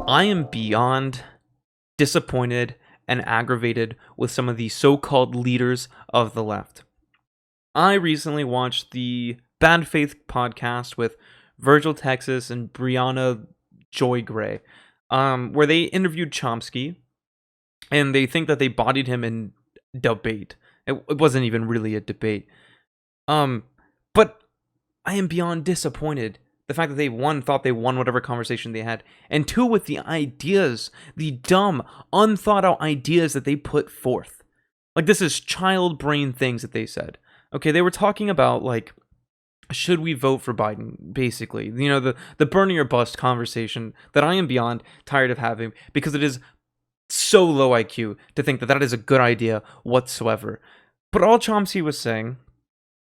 I am beyond disappointed and aggravated with some of the so-called leaders of the left. I recently watched the Bad Faith podcast with Virgil Texas and Briahna Joy Gray, where they interviewed Chomsky, and they think that they bodied him in debate. It wasn't even really a debate. But I am beyond disappointed. The fact that they, one, thought they won whatever conversation they had, and two, with the ideas, the dumb, unthought out ideas that they put forth. Like, this is child brain things that they said. Okay, they were talking about, like, should we vote for Biden, basically. You know, the burn or bust conversation that I am beyond tired of having, because it is so low IQ to think that that is a good idea whatsoever. But all Chomsky was saying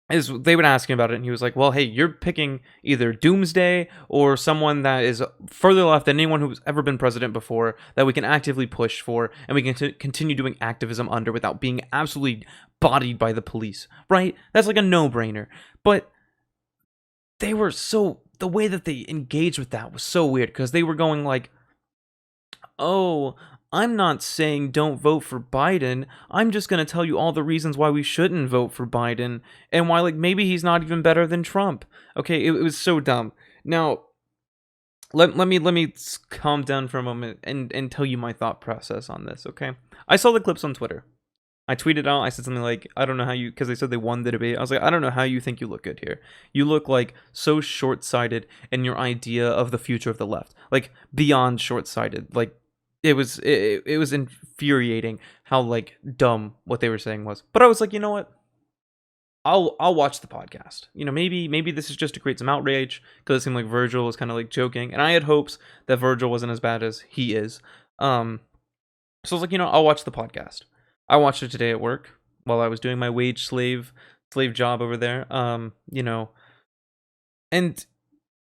is, they would ask him about it, and he was like, well, hey, you're picking either Doomsday or someone that is further left than anyone who's ever been president before that we can actively push for, and we can continue doing activism under without being absolutely bodied by the police, right? That's like a no-brainer. But they were so, the way that they engaged with that was so weird, because they were going like, oh, I'm not saying don't vote for Biden. I'm just going to tell you all the reasons why we shouldn't vote for Biden, and why, like, maybe he's not even better than Trump. Okay, it was so dumb. Now, let me calm down for a moment and tell you my thought process on this, okay? I saw the clips on Twitter. I tweeted out, I said something like, I don't know how you, because they said they won the debate. I was like, I don't know how you think you look good here. You look like so short-sighted in your idea of the future of the left. Like, beyond short-sighted. Like, it was infuriating how, like, dumb what they were saying was. But I was like, you know what? I'll watch the podcast. You know, maybe this is just to create some outrage, because it seemed like Virgil was kind of like joking, and I had hopes that Virgil wasn't as bad as he is. So I was like, you know, I'll watch the podcast. I watched it today at work while I was doing my wage slave job over there. You know, and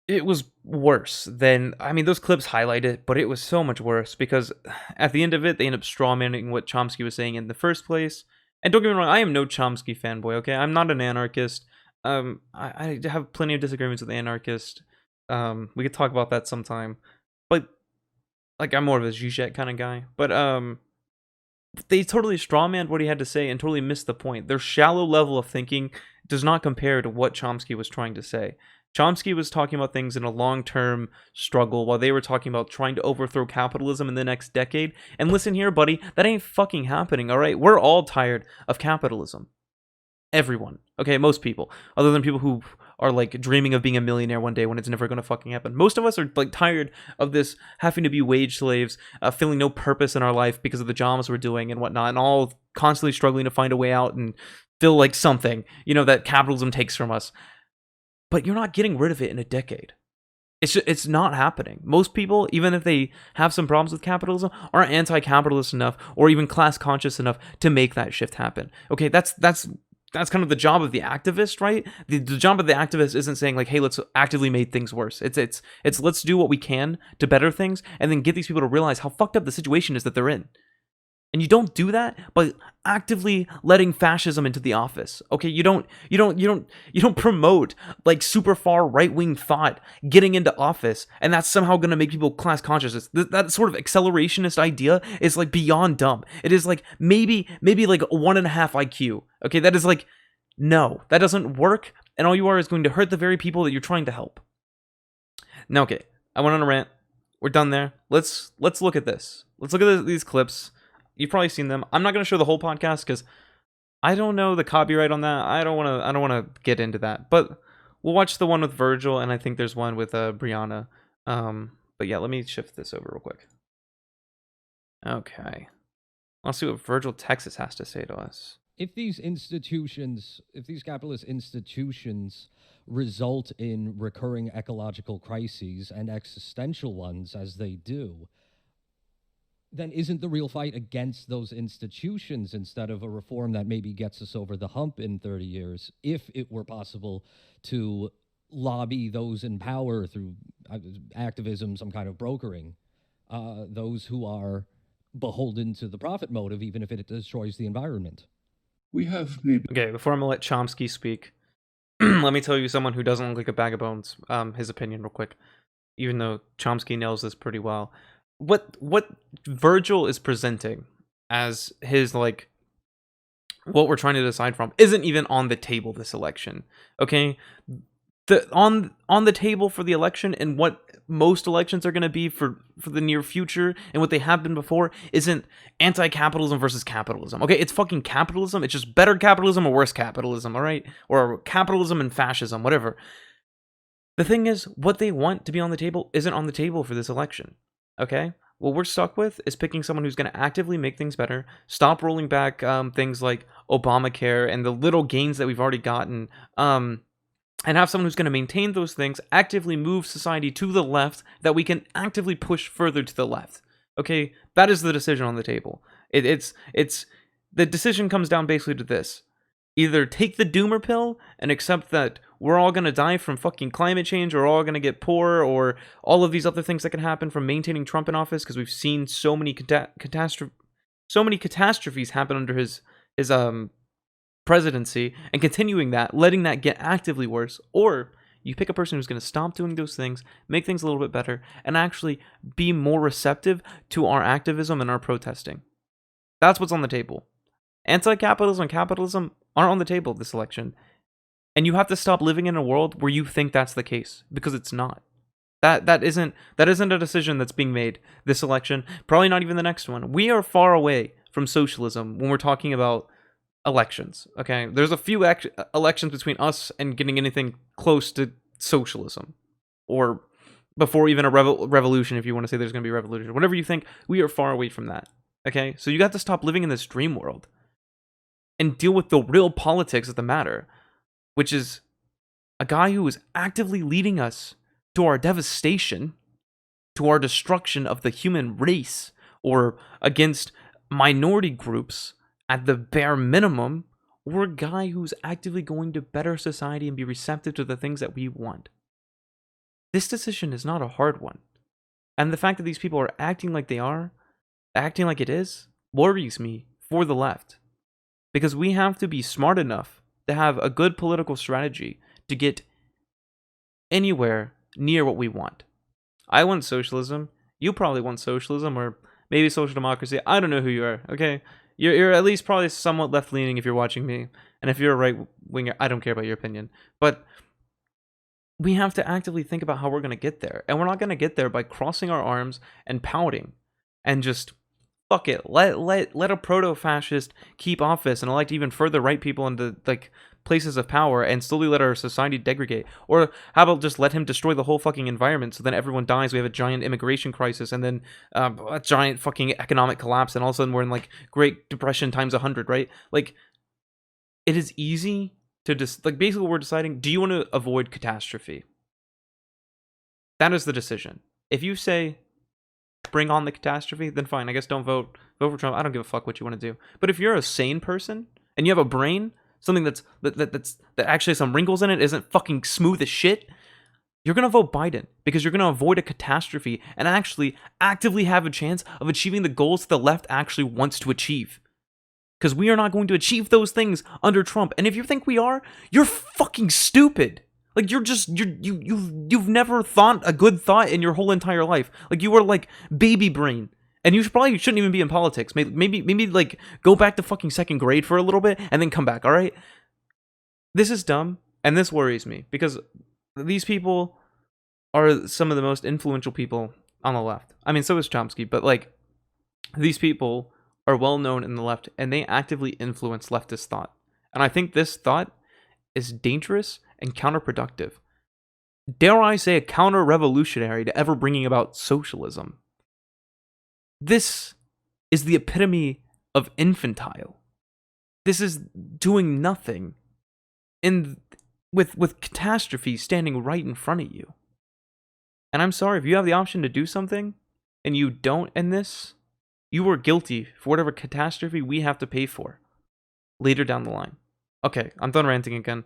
it was worse than, I mean, those clips highlight it, but it was so much worse, because at the end of it, they end up strawmanning what Chomsky was saying in the first place. And don't get me wrong, I am no Chomsky fanboy, okay? I'm not an anarchist. I have plenty of disagreements with anarchists. We could talk about that sometime. But, like, I'm more of a Zizek kind of guy. But, they totally strawmanned what he had to say and totally missed the point. Their shallow level of thinking does not compare to what Chomsky was trying to say. Chomsky was talking about things in a long-term struggle, while they were talking about trying to overthrow capitalism in the next decade. And listen here, buddy, that ain't fucking happening, alright? We're all tired of capitalism. Everyone. Okay, most people. Other than people who are, like, dreaming of being a millionaire one day when it's never going to fucking happen. Most of us are, like, tired of this having to be wage slaves, feeling no purpose in our life because of the jobs we're doing and whatnot, and all constantly struggling to find a way out and feel like something, you know, that capitalism takes from us. But you're not getting rid of it in a decade. It's not happening. Most people, even if they have some problems with capitalism, aren't anti-capitalist enough or even class conscious enough to make that shift happen. Okay, that's kind of the job of the activist, right? The job of the activist isn't saying, like, hey, let's actively make things worse. It's let's do what we can to better things, and then get these people to realize how fucked up the situation is that they're in. And you don't do that by actively letting fascism into the office. Okay, you don't promote, like, super far right-wing thought getting into office, and that's somehow going to make people class conscious. That sort of accelerationist idea is, like, beyond dumb. It is like maybe like 1.5 IQ. Okay, that is like, no, that doesn't work, and all you are is going to hurt the very people that you're trying to help. Now, okay, I went on a rant. We're done there. Let's look at this. Let's look at these clips. You've probably seen them. I'm not going to show the whole podcast because I don't know the copyright on that. I don't want to get into that. But we'll watch the one with Virgil, and I think there's one with Briahna. But yeah, let me shift this over real quick. Okay. Let's see what Virgil Texas has to say to us. If these capitalist institutions result in recurring ecological crises and existential ones as they do, then isn't the real fight against those institutions instead of a reform that maybe gets us over the hump in 30 years, if it were possible to lobby those in power through activism, some kind of brokering, those who are beholden to the profit motive, even if it destroys the environment? We have maybe... Okay, before I'm going to let Chomsky speak, Let me tell you someone who doesn't look like a bag of bones, his opinion real quick, even though Chomsky nails this pretty well. What Virgil is presenting as his, like, what we're trying to decide from isn't even on the table this election. Okay? On the table for the election and what most elections are going to be for the near future and what they have been before isn't anti-capitalism versus capitalism. Okay, it's fucking capitalism. It's just better capitalism or worse capitalism, all right? Or capitalism and fascism, whatever. The thing is, what they want to be on the table isn't on the table for this election. Okay? What we're stuck with is picking someone who's going to actively make things better, stop rolling back things like Obamacare and the little gains that we've already gotten, and have someone who's going to maintain those things, actively move society to the left, that we can actively push further to the left. Okay, that is the decision on the table. It's the decision comes down basically to this: either take the doomer pill and accept that we're all gonna die from fucking climate change, or all gonna get poor, or all of these other things that can happen from maintaining Trump in office, because we've seen so many catastrophes happen under his presidency, and continuing that, letting that get actively worse. Or you pick a person who's going to stop doing those things, make things a little bit better, and actually be more receptive to our activism and our protesting. That's what's on the table. Anti-capitalism and capitalism aren't on the table this election. And you have to stop living in a world where you think that's the case, because it's not. That isn't a decision that's being made this election, probably not even the next one. We are far away from socialism when we're talking about elections. Okay, there's a few elections between us and getting anything close to socialism, or before even a revolution, if you want to say there's going to be a revolution. Whatever you think, we are far away from that. Okay, so you got to stop living in this dream world and deal with the real politics of the matter, which is a guy who is actively leading us to our devastation, to our destruction of the human race, or against minority groups at the bare minimum, or a guy who's actively going to better society and be receptive to the things that we want. This decision is not a hard one. And the fact that these people are acting like they are, acting like it is, worries me for the left. Because we have to be smart enough to have a good political strategy to get anywhere near what we want. I want socialism. You probably want socialism, or maybe social democracy. I don't know who you are, okay? You're at least probably somewhat left-leaning if you're watching me. And if you're a right-winger, I don't care about your opinion. But we have to actively think about how we're going to get there. And we're not going to get there by crossing our arms and pouting and just, fuck it, let a proto-fascist keep office and elect even further right people into, like, places of power and slowly let our society degrade. Or how about just let him destroy the whole fucking environment, so then everyone dies, we have a giant immigration crisis, and then a giant fucking economic collapse, and all of a sudden we're in, like, Great Depression times 100, right? Like, it is easy to just, like, basically we're deciding, do you want to avoid catastrophe? That is the decision. If you say bring on the catastrophe, then fine, I guess don't vote for Trump. I don't give a fuck what you want to do. But if you're a sane person and you have a brain, something that actually has some wrinkles in it, isn't fucking smooth as shit, you're gonna vote Biden, because you're gonna avoid a catastrophe and actually actively have a chance of achieving the goals that the left actually wants to achieve. Because we are not going to achieve those things under Trump. And if you think we are, you're fucking stupid. Like, you've never thought a good thought in your whole entire life. Like, you were like baby brain. And you probably shouldn't even be in politics. Maybe like go back to fucking second grade for a little bit and then come back, all right? This is dumb, and this worries me, because these people are some of the most influential people on the left. I mean, so is Chomsky, but, like, these people are well known in the left, and they actively influence leftist thought. And I think this thought is dangerous and counterproductive. Dare I say, a counter-revolutionary to ever bringing about socialism. This is the epitome of infantile. This is doing nothing with catastrophe standing right in front of you. And I'm sorry, if you have the option to do something and you don't in this, you are guilty for whatever catastrophe we have to pay for later down the line. Okay, I'm done ranting again.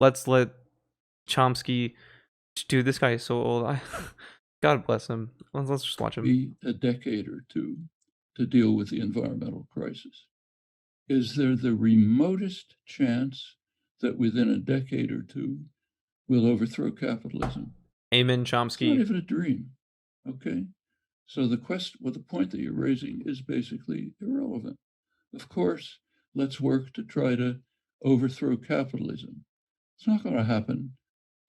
Let's let Chomsky. Dude, this guy is so old. God bless him. Let's just watch him. Be a decade or two to deal with the environmental crisis. Is there the remotest chance that within a decade or two we'll overthrow capitalism. Amen, It's not Chomsky. even a dream. Okay? So the point that you're raising is basically irrelevant. Of course, let's work to try to overthrow capitalism. It's not going to happen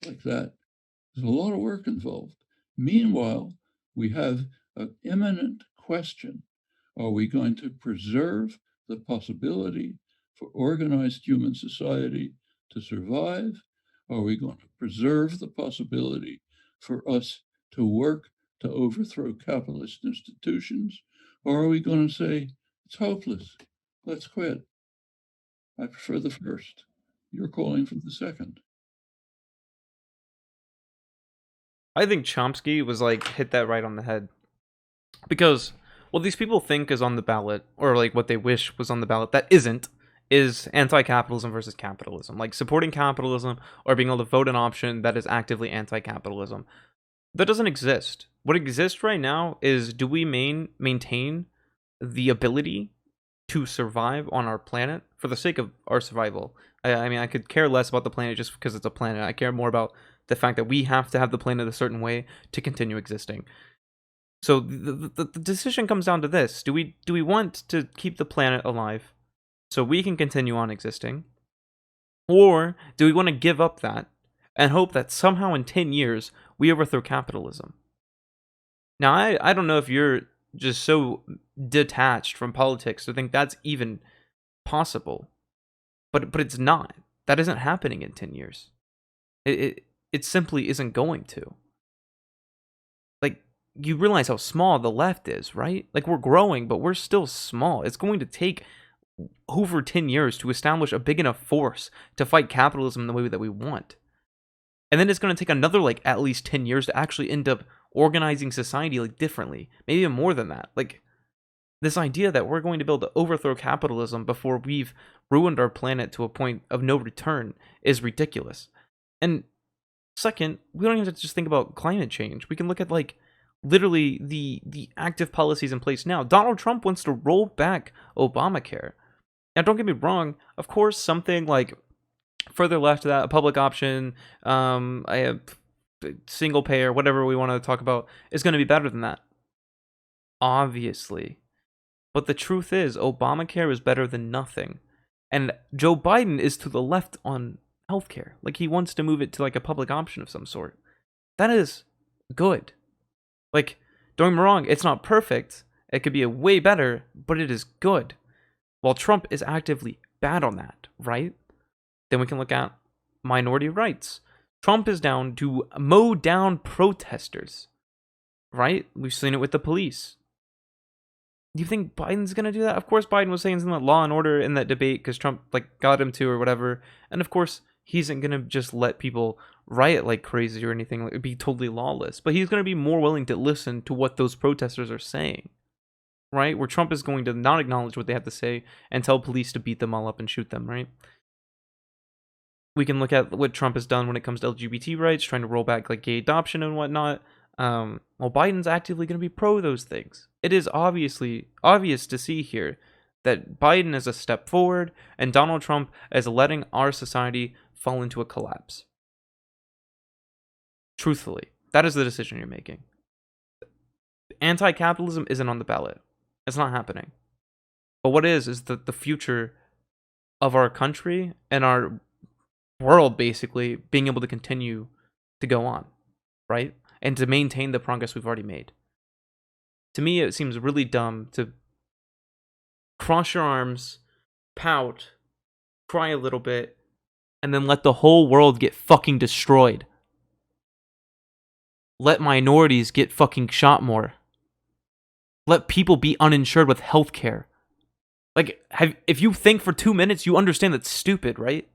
like that. There's a lot of work involved. Meanwhile, we have an imminent question. Are we going to preserve the possibility for organized human society to survive? Are we going to preserve the possibility for us to work to overthrow capitalist institutions? Or are we going to say, it's hopeless, let's quit? I prefer the first. You're calling for the second. I think Chomsky was like hit that right on the head. Because what these people think is on the ballot, or like what they wish was on the ballot that isn't, is anti-capitalism versus capitalism. Like supporting capitalism or being able to vote an option that is actively anti-capitalism. That doesn't exist. What exists right now is, do we maintain the ability to survive on our planet for the sake of our survival? I mean, I could care less about the planet just because it's a planet. I care more about the fact that we have to have the planet a certain way to continue existing. So the decision comes down to this: do we want to keep the planet alive so we can continue on existing, or do we want to give up that and hope that somehow in 10 years we overthrow capitalism? Now, I don't know if you're just so detached from politics to think that's even possible, but it's not. That isn't happening in 10 years. It simply isn't going to. Like, you realize how small the left is, right? Like, we're growing, but we're still small. It's going to take over 10 years to establish a big enough force to fight capitalism in the way that we want. And then it's going to take another, like, at least 10 years to actually end up organizing society, like, differently. Maybe even more than that. Like, this idea that we're going to be able to overthrow capitalism before we've ruined our planet to a point of no return is ridiculous. And second, we don't even have to just think about climate change. We can look at, like, literally the active policies in place now. Donald Trump wants to roll back Obamacare. Now, don't get me wrong. Of course, something like further left of that, a public option, I have single payer, whatever we want to talk about, is going to be better than that. Obviously. But the truth is, Obamacare is better than nothing. And Joe Biden is to the left on healthcare. Like, he wants to move it to, like, a public option of some sort. That is good. Like, don't get me wrong, it's not perfect. It could be a way better, but it is good. While Trump is actively bad on that, right? Then we can look at minority rights. Trump is down to mow down protesters, right? We've seen it with the police. Do you think Biden's gonna do that? Of course, Biden was saying something like law and order in that debate because Trump, like, got him to or whatever. And of course, he isn't gonna just let people riot like crazy or anything, like, be totally lawless. But he's gonna be more willing to listen to what those protesters are saying, right? Where Trump is going to not acknowledge what they have to say and tell police to beat them all up and shoot them, right? We can look at what Trump has done when it comes to LGBT rights, trying to roll back, like, gay adoption and whatnot. Well, Biden's actively going to be pro those things. It is obvious to see here that Biden is a step forward and Donald Trump is letting our society fall into a collapse. Truthfully, that is the decision you're making. Anti-capitalism isn't on the ballot. It's not happening. But what is the future of our country and our world, basically, being able to continue to go on, right? And to maintain the progress we've already made. To me, it seems really dumb to cross your arms, pout, cry a little bit, and then let the whole world get fucking destroyed. Let minorities get fucking shot more. Let people be uninsured with healthcare. Like, if you think for 2 minutes, you understand that's stupid, right?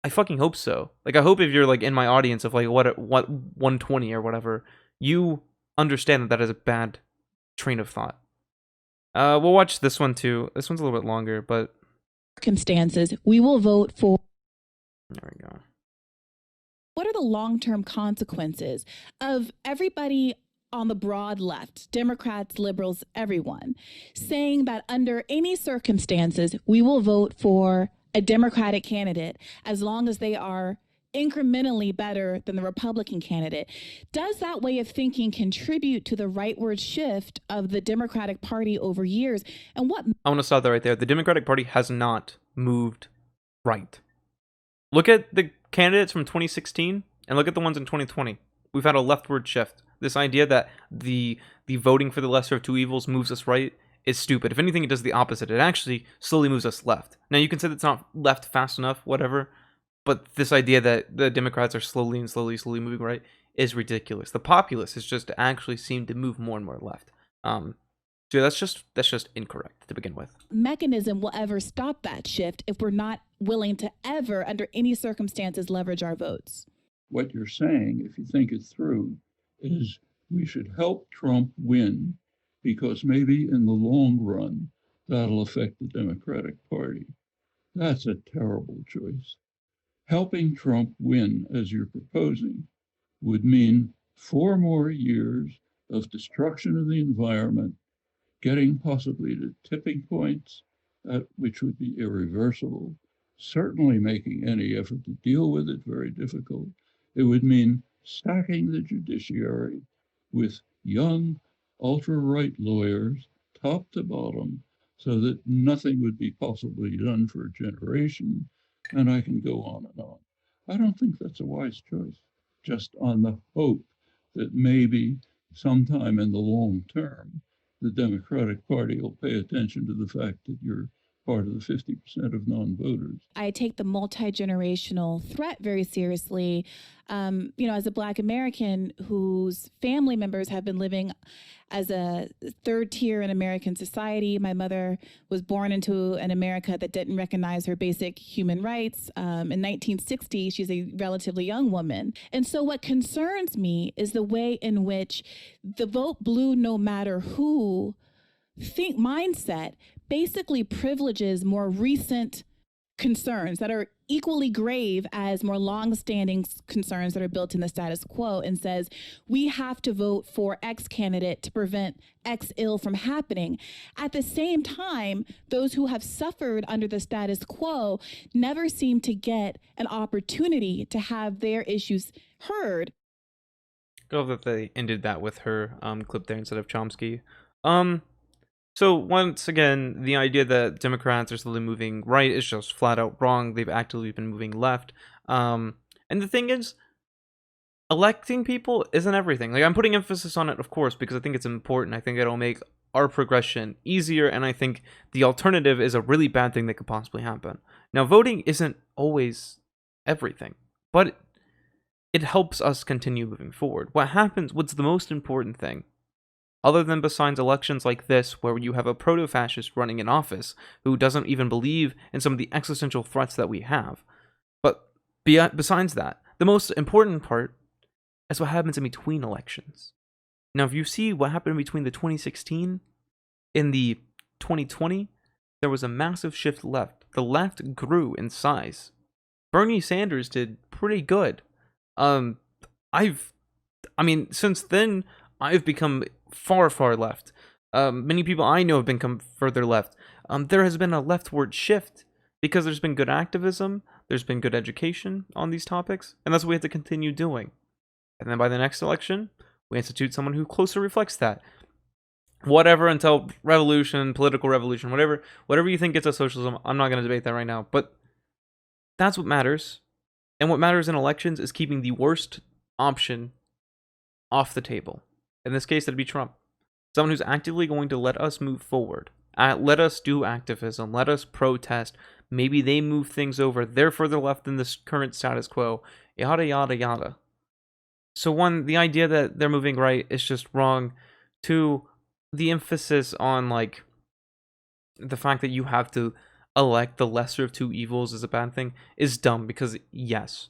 I fucking hope so. Like, I hope if you're, like, in my audience of, like, what 120 or whatever, you understand that that is a bad train of thought. We'll watch this one too. This one's a little bit longer, but circumstances, we will vote for. There we go. What are the long-term consequences of everybody on the broad left, Democrats, liberals, everyone, saying that under any circumstances, we will vote for a Democratic candidate as long as they are incrementally better than the Republican candidate. Does that way of thinking contribute to the rightward shift of the Democratic Party over years? And what I want to stop that right there. The Democratic Party has not moved right. Look at the candidates from 2016 and look at the ones in 2020. We've had a leftward shift. This idea that the voting for the lesser of two evils moves us right is stupid. If anything, it does the opposite. It actually slowly moves us left. Now, you can say that's not left fast enough, whatever, but this idea that the Democrats are slowly moving right is ridiculous. The populace has just actually seemed to move more and more left. So that's just incorrect to begin with. mechanism will ever stop that shift if we're not willing to ever, under any circumstances, leverage our votes? What you're saying, if you think it through, is we should help Trump win because maybe in the long run, that'll affect the Democratic Party. That's a terrible choice. Helping Trump win, as you're proposing, would mean 4 more years of destruction of the environment, getting possibly to tipping points, which would be irreversible, certainly making any effort to deal with it very difficult. It would mean stacking the judiciary with young, ultra-right lawyers, top to bottom, so that nothing would be possibly done for a generation, and I can go on and on. I don't think that's a wise choice, just on the hope that maybe sometime in the long term, the Democratic Party will pay attention to the fact that you're part of the 50% of non-voters. I take the multi-generational threat very seriously. As a Black American whose family members have been living as a third tier in American society. My mother was born into an America that didn't recognize her basic human rights. In 1960, she's a relatively young woman. And so what concerns me is the way in which the vote blue no matter who mindset basically privileges more recent concerns that are equally grave as more long-standing concerns that are built in the status quo, and says we have to vote for X candidate to prevent X ill from happening. At the same time, those who have suffered under the status quo never seem to get an opportunity to have their issues heard. I love that they ended that with her clip there instead of Chomsky. So once again, the idea that Democrats are slowly moving right is just flat out wrong. They've actively been moving left. And the thing is, electing people isn't everything. Like, I'm putting emphasis on it, of course, because I think it's important. I think it'll make our progression easier, and I think the alternative is a really bad thing that could possibly happen. Now, voting isn't always everything, but it helps us continue moving forward. What's the most important thing? Other than besides elections like this, where you have a proto-fascist running in office who doesn't even believe in some of the existential threats that we have. But besides that, the most important part is what happens in between elections. Now, if you see what happened between the 2016 and the 2020, there was a massive shift left. The left grew in size. Bernie Sanders did pretty good. Since then, I've become far, far left. Many people I know have become further left. There has been a leftward shift because there's been good activism, there's been good education on these topics, and that's what we have to continue doing. And then by the next election, we institute someone who closely reflects that. Whatever, until revolution, political revolution, whatever you think gets us socialism, I'm not going to debate that right now. But that's what matters. And what matters in elections is keeping the worst option off the table. In this case, it'd be Trump. Someone who's actively going to let us move forward. Let us do activism. Let us protest. Maybe they move things over. They're further left than this current status quo. Yada, yada, yada. So one, the idea that they're moving right is just wrong. Two, the emphasis on, like, the fact that you have to elect the lesser of two evils is a bad thing is dumb, because yes,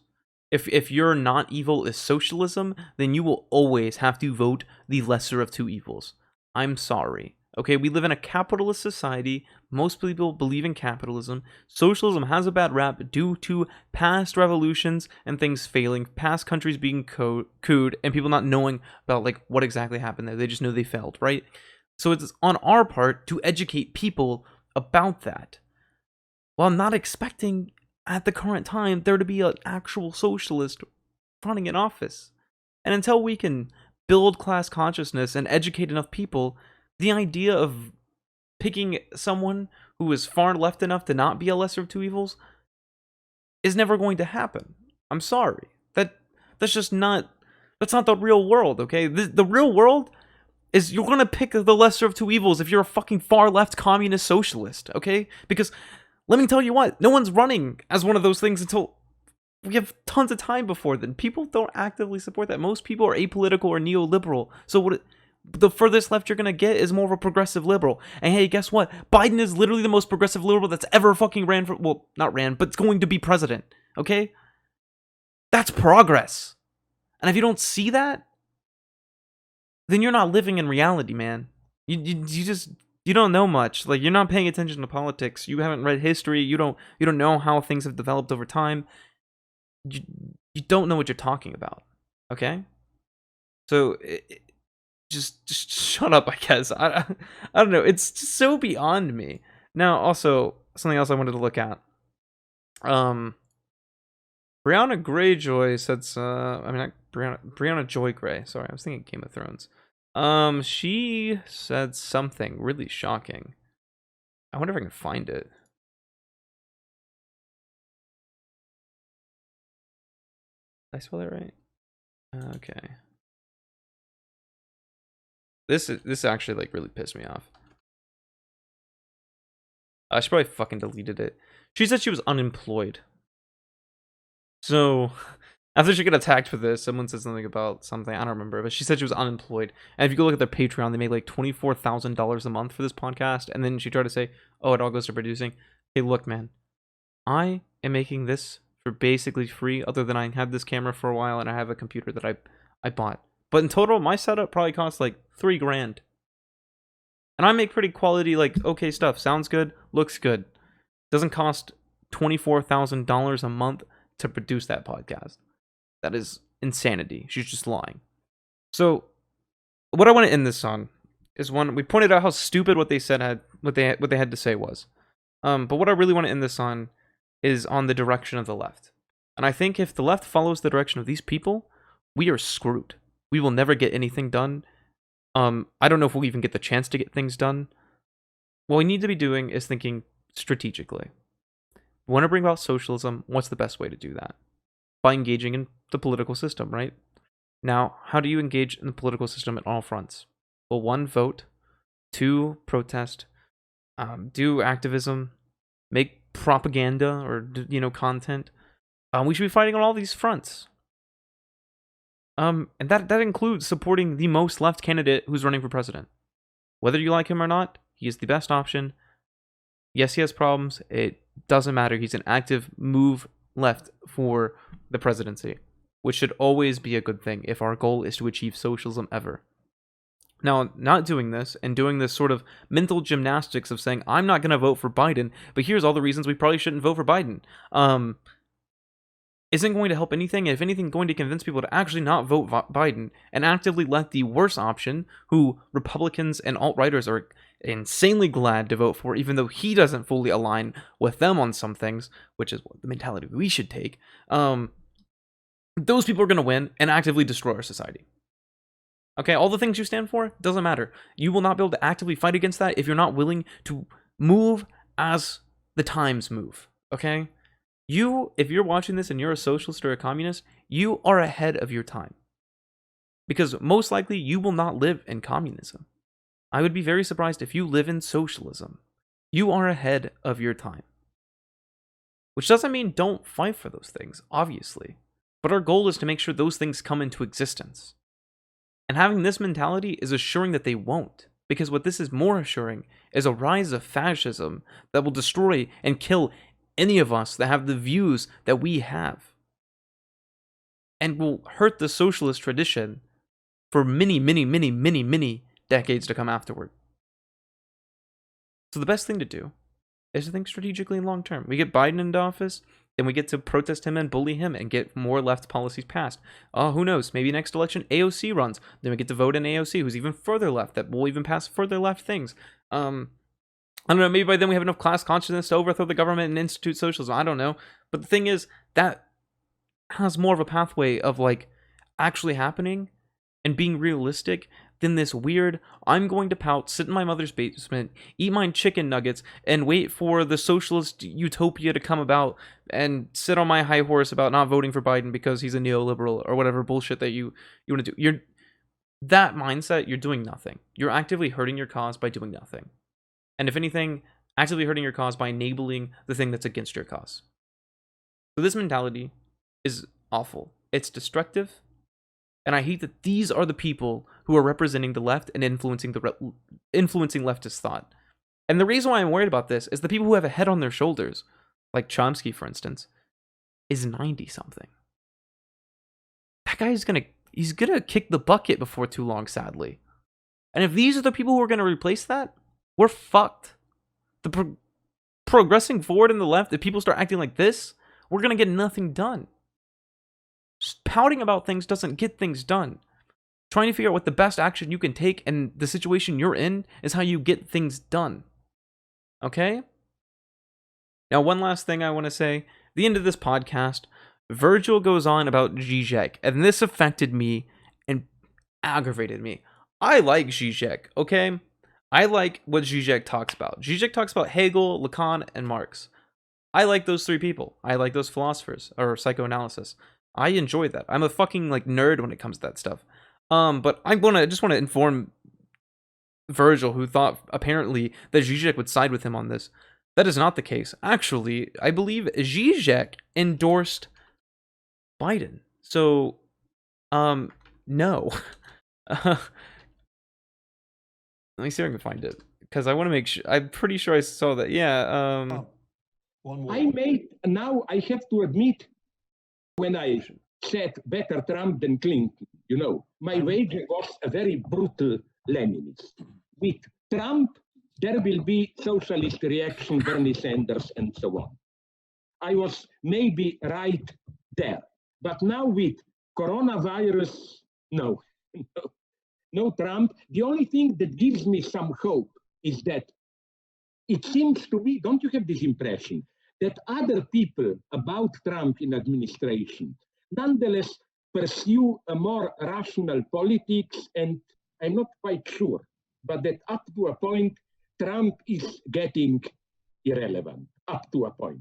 if your not evil is socialism, then you will always have to vote the lesser of two evils. I'm sorry. Okay, we live in a capitalist society. Most people believe in capitalism. Socialism has a bad rap due to past revolutions and things failing, past countries being cooed, and people not knowing about, like, what exactly happened there. They just know they failed, right? So it's on our part to educate people about that. Well, I'm not expecting at the current time there to be an actual socialist running in office. And until we can build class consciousness and educate enough people, the idea of picking someone who is far left enough to not be a lesser of two evils is never going to happen. I'm sorry. That's just not, that's not the real world, okay? The real world is you're gonna pick the lesser of two evils if you're a fucking far left communist socialist, okay? Because let me tell you what, no one's running as one of those things until we have tons of time before then. People don't actively support that. Most people are apolitical or neoliberal. So the furthest left you're gonna get is more of a progressive liberal. And hey, guess what? Biden is literally the most progressive liberal that's ever fucking ran for, well, not ran, but going to be president, okay? That's progress. And if you don't see that, then you're not living in reality, man. You don't know much. Like, you're not paying attention to politics. You haven't read history. You don't know how things have developed over time. You don't know what you're talking about. Okay? So just shut up, I guess. I don't know. It's just so beyond me. Now, also something else I wanted to look at. Briahna Greyjoy said, not Briahna Joy Grey. Sorry, I was thinking Game of Thrones. She said something really shocking. I wonder if I can find it. Did I spell that right? Okay. This actually like really pissed me off. She probably fucking deleted it. She said she was unemployed. So, after she got attacked for this, someone said something about something, I don't remember, but she said she was unemployed. And if you go look at their Patreon, they make like $24,000 a month for this podcast. And then she tried to say, oh, it all goes to producing. Hey, look, man, I am making this for basically free, other than I had this camera for a while and I have a computer that I bought. But in total, my setup probably costs like $3,000. And I make pretty quality, like, okay stuff. Sounds good, looks good. Doesn't cost $24,000 a month to produce that podcast. That is insanity. She's just lying. So, what I want to end this on is one, we pointed out how stupid what they said had, what they had to say was. But what I really want to end this on is on the direction of the left. And I think if the left follows the direction of these people, we are screwed. We will never get anything done. I don't know if we'll even get the chance to get things done. What we need to be doing is thinking strategically. We want to bring about socialism. What's the best way to do that? By engaging in the political system, right? Now, how do you engage in the political system at all fronts? Well, 1, vote. 2, protest. Do activism. Make propaganda or, content. We should be fighting on all these fronts. And that includes supporting the most left candidate who's running for president. Whether you like him or not, he is the best option. Yes, he has problems. It doesn't matter. He's an active move left for the presidency, which should always be a good thing if our goal is to achieve socialism ever. Now, not doing this and doing this sort of mental gymnastics of saying, I'm not going to vote for Biden, but here's all the reasons we probably shouldn't vote for Biden, isn't going to help anything. If anything, going to convince people to actually not vote Biden and actively let the worst option, who Republicans and alt-righters are insanely glad to vote for, even though he doesn't fully align with them on some things, which is the mentality we should take, those people are going to win and actively destroy our society. Okay, all the things you stand for, doesn't matter. You will not be able to actively fight against that if you're not willing to move as the times move, okay? If you're watching this and you're a socialist or a communist, you are ahead of your time. Because most likely you will not live in communism. I would be very surprised if you live in socialism. You are ahead of your time. Which doesn't mean don't fight for those things, obviously. But our goal is to make sure those things come into existence. And having this mentality is assuring that they won't. Because what this is more assuring is a rise of fascism that will destroy and kill any of us that have the views that we have. And will hurt the socialist tradition for many, many, many, many, many decades to come afterward. So the best thing to do is to think strategically and long term. We get Biden into office, then we get to protest him and bully him and get more left policies passed. Who knows? Maybe next election AOC runs. Then we get to vote in AOC, who's even further left, that will even pass further left things. I don't know, maybe by then we have enough class consciousness to overthrow the government and institute socialism. I don't know. But the thing is, that has more of a pathway of like actually happening and being realistic than this weird, I'm going to pout, sit in my mother's basement, eat my chicken nuggets, and wait for the socialist utopia to come about and sit on my high horse about not voting for Biden because he's a neoliberal or whatever bullshit that you want to do. That mindset, you're doing nothing. You're actively hurting your cause by doing nothing. And if anything, actively hurting your cause by enabling the thing that's against your cause. So this mentality is awful. It's destructive. And I hate that these are the people who are representing the left and influencing leftist thought. And the reason why I'm worried about this is the people who have a head on their shoulders, like Chomsky, for instance, is 90-something. That guy's he's gonna kick the bucket before too long, sadly. And if these are the people who are gonna replace that, we're fucked. Progressing forward in the left, if people start acting like this, we're gonna get nothing done. Pouting about things doesn't get things done. Trying to figure out what the best action you can take and the situation you're in is how you get things done. Okay? Now, one last thing I want to say. At the end of this podcast, Virgil goes on about Zizek, and this affected me and aggravated me. I like Zizek, okay? I like what Zizek talks about. Zizek talks about Hegel, Lacan, and Marx. I like those three people. I like those philosophers, or psychoanalysis. I enjoy that. I'm a fucking like nerd when it comes to that stuff. But I just want to inform Virgil, who thought apparently that Zizek would side with him on this. That is not the case. Actually, I believe Zizek endorsed Biden. So, no. Let me see if I can find it, because I want to make sure. I'm pretty sure I saw that. Yeah. Now I have to admit, when I said better Trump than Clinton, my wager was a very brutal Leninist. With Trump, there will be socialist reaction, Bernie Sanders, and so on. I was maybe right there. But now with coronavirus, no Trump. The only thing that gives me some hope is that it seems to me, don't you have this impression, that other people about Trump in administration nonetheless pursue a more rational politics, and I'm not quite sure, but that up to a point, Trump is getting irrelevant, up to a point.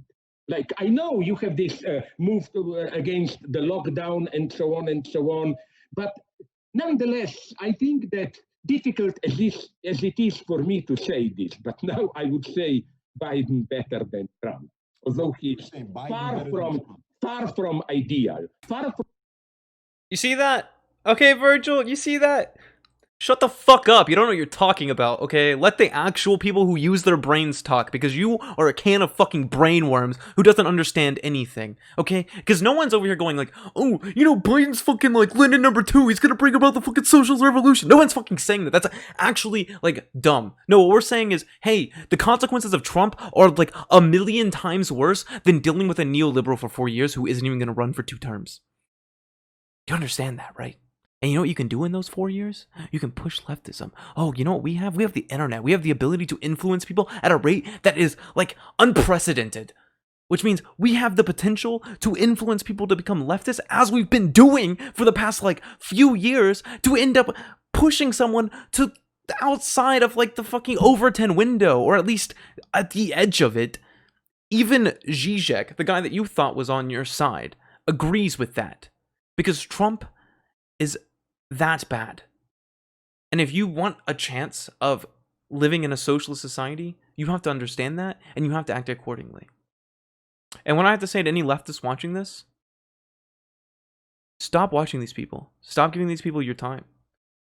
Like, I know you have this move against the lockdown and so on, but nonetheless, I think that difficult as it is for me to say this, but now I would say Biden better than Trump. Although he's far from ideal. You see that? Okay, Virgil, you see that? Shut the fuck up. You don't know what you're talking about, okay? Let the actual people who use their brains talk, because you are a can of fucking brainworms who doesn't understand anything, okay? Because no one's over here going like, oh, Biden's fucking like Lenin #2. He's gonna bring about the fucking socialist revolution. No one's fucking saying that. That's actually like dumb. No, what we're saying is, hey, the consequences of Trump are like 1,000,000 times worse than dealing with a neoliberal for 4 years who isn't even gonna run for 2 terms. You understand that, right? And you know what you can do in those 4 years? You can push leftism. Oh, you know what we have? We have the internet. We have the ability to influence people at a rate that is, like, unprecedented. Which means we have the potential to influence people to become leftists, as we've been doing for the past, like, few years, to end up pushing someone to the outside of, like, the fucking Overton window, or at least at the edge of it. Even Zizek, the guy that you thought was on your side, agrees with that. Because Trump is that bad. And if you want a chance of living in a socialist society, you have to understand that, and you have to act accordingly. And what I have to say to any leftists watching this, stop watching these people. Stop giving these people your time.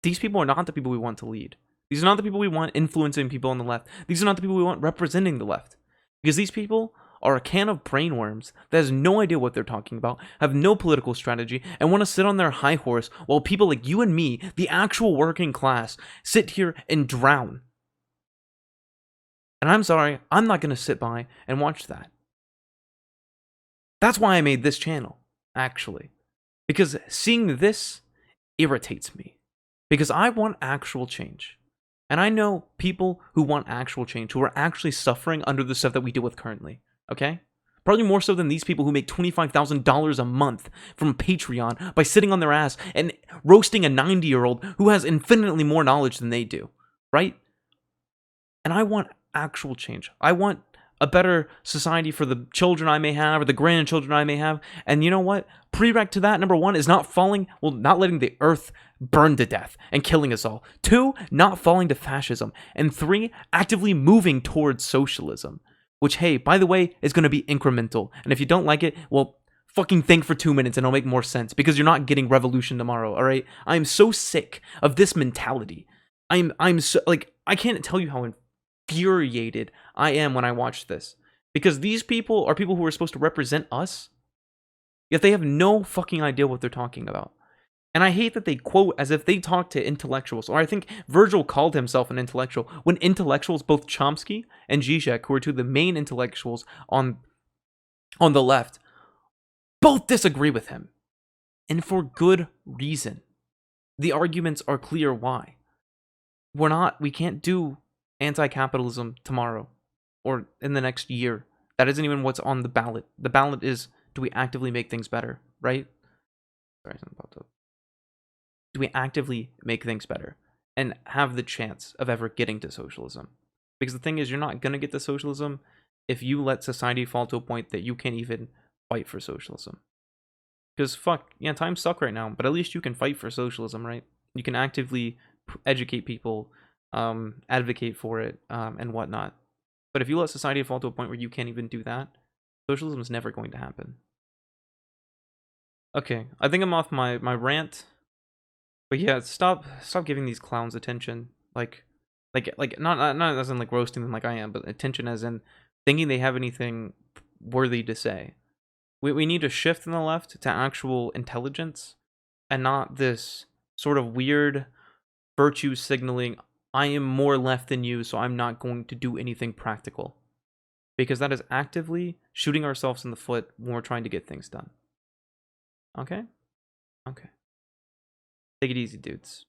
These people are not the people we want to lead. These are not the people we want influencing people on the left. These are not the people we want representing the left. Because these people are a can of brainworms that has no idea what they're talking about, have no political strategy, and want to sit on their high horse while people like you and me, the actual working class, sit here and drown. And I'm sorry, I'm not going to sit by and watch that. That's why I made this channel, actually. Because seeing this irritates me. Because I want actual change. And I know people who want actual change, who are actually suffering under the stuff that we deal with currently, okay? Probably more so than these people who make $25,000 a month from Patreon by sitting on their ass and roasting a 90-year-old who has infinitely more knowledge than they do, right? And I want actual change. I want a better society for the children I may have or the grandchildren I may have. And you know what? Prereq to that, number one, is not letting the earth burn to death and killing us all. 2, not falling to fascism. And 3, actively moving towards socialism. Which, hey, by the way, is going to be incremental. And if you don't like it, well, fucking think for 2 minutes and it'll make more sense. Because you're not getting revolution tomorrow, alright? I'm so sick of this mentality. I'm so, like, I can't tell you how infuriated I am when I watch this. Because these people are people who are supposed to represent us, yet they have no fucking idea what they're talking about. And I hate that they quote as if they talk to intellectuals. Or I think Virgil called himself an intellectual, when intellectuals, both Chomsky and Zizek, who are two of the main intellectuals on the left, both disagree with him. And for good reason. The arguments are clear why. We can't do anti-capitalism tomorrow or in the next year. That isn't even what's on the ballot. The ballot is, do we actively make things better, right? Sorry, something popped up. Do we actively make things better and have the chance of ever getting to socialism? Because the thing is, you're not going to get to socialism if you let society fall to a point that you can't even fight for socialism. Because fuck, yeah, times suck right now, but at least you can fight for socialism, right? You can actively educate people, advocate for it, and whatnot. But if you let society fall to a point where you can't even do that, socialism is never going to happen. Okay, I think I'm off my rant. But yeah, stop giving these clowns attention. Like not as in like roasting them like I am, but attention as in thinking they have anything worthy to say. We need to shift in the left to actual intelligence and not this sort of weird virtue signaling, I am more left than you, so I'm not going to do anything practical. Because that is actively shooting ourselves in the foot when we're trying to get things done. Okay? Okay. Take it easy, dudes.